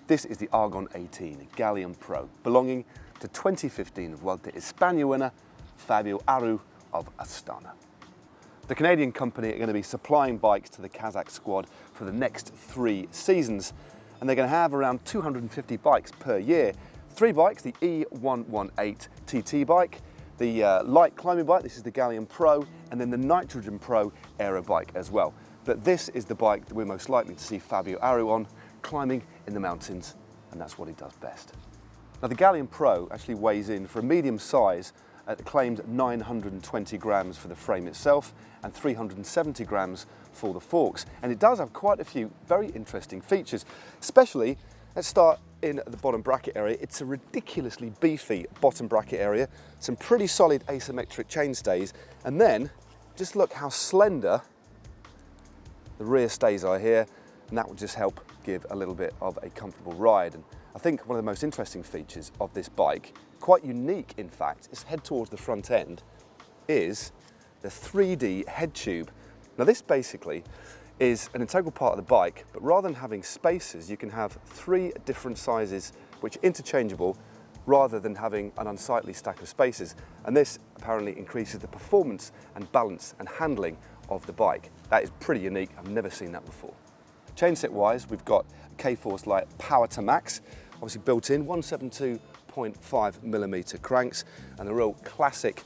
This is the Argon 18 Gallium Pro, belonging to 2015 Vuelta España winner Fabio Aru of Astana. The Canadian company are going to be supplying bikes to the Kazakh squad for the next 3 seasons, and they're going to have around 250 bikes per year. 3 bikes, the E118 TT bike, the light climbing bike, this is the Gallium Pro, and then the Nitrogen Pro aero bike as well. But this is the bike that we're most likely to see Fabio Aru on, climbing in the mountains, and that's what he does best. Now the Gallium Pro actually weighs in for a medium size at claimed 920 grams for the frame itself and 370 grams for the forks. And it does have quite a few very interesting features, especially, let's start in the bottom bracket area. It's a ridiculously beefy bottom bracket area, some pretty solid asymmetric chainstays, and then just look how slender the rear stays are here, and that will just help give a little bit of a comfortable ride. And I think one of the most interesting features of this bike, quite unique in fact, is head towards the front end, is the 3D head tube. Now this basically is an integral part of the bike, but rather than having spaces, you can have 3 different sizes which are interchangeable rather than having an unsightly stack of spaces. And this apparently increases the performance and balance and handling of the bike. That is pretty unique, I've never seen that before. Chainset wise, we've got K-Force Light Power to Max, obviously built in 172.5mm cranks, and a real classic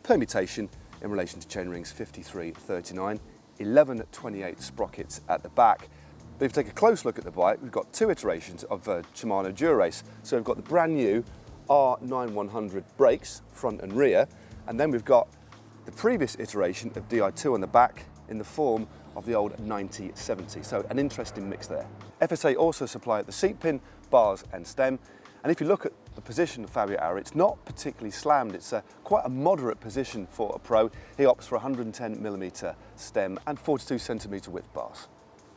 permutation in relation to Chainring's 5339, 1128 sprockets at the back. But if you take a close look at the bike, we've got 2 iterations of Shimano Dura-Ace. So we've got the brand new R9100 brakes, front and rear, and then we've got the previous iteration of Di2 on the back in the form of the old 9070. So an interesting mix there. FSA also supply the seat pin, bars and stem. And if you look at the position of Fabio Aru, it's not particularly slammed. It's quite a moderate position for a pro. He opts for 110mm stem and 42cm width bars.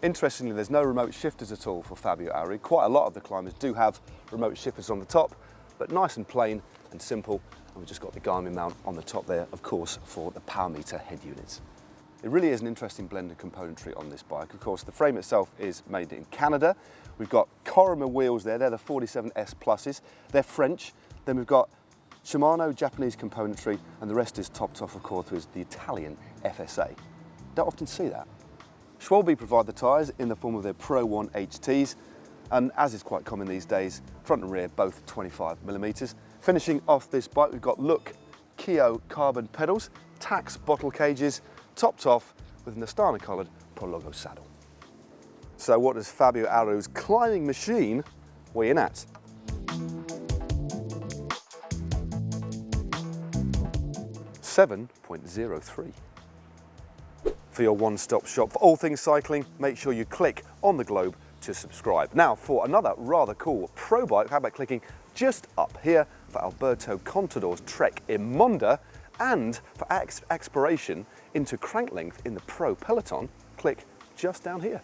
Interestingly, there's no remote shifters at all for Fabio Aru. Quite a lot of the climbers do have remote shifters on the top, but nice and plain and simple. And we've just got the Garmin mount on the top there, of course, for the Powermeter head units. It really is an interesting blend of componentry on this bike. Of course, the frame itself is made in Canada. We've got Corima wheels there, they're the 47S Pluses. They're French. Then we've got Shimano, Japanese componentry, and the rest is topped off, of course, with the Italian FSA. Don't often see that. Schwalbe provide the tyres in the form of their Pro One HTs, and as is quite common these days, front and rear both 25mm. Finishing off this bike, we've got Look Keo carbon pedals, Tacx bottle cages, topped off with an Astana coloured Prologo saddle. So what does Fabio Aru's climbing machine weigh in at? .03. For your one-stop shop for all things cycling, make sure you click on the globe to subscribe. Now for another rather cool pro bike, how about clicking just up here for Alberto Contador's trek in Monda, and for exploration into crank length in the pro peloton, click just down here.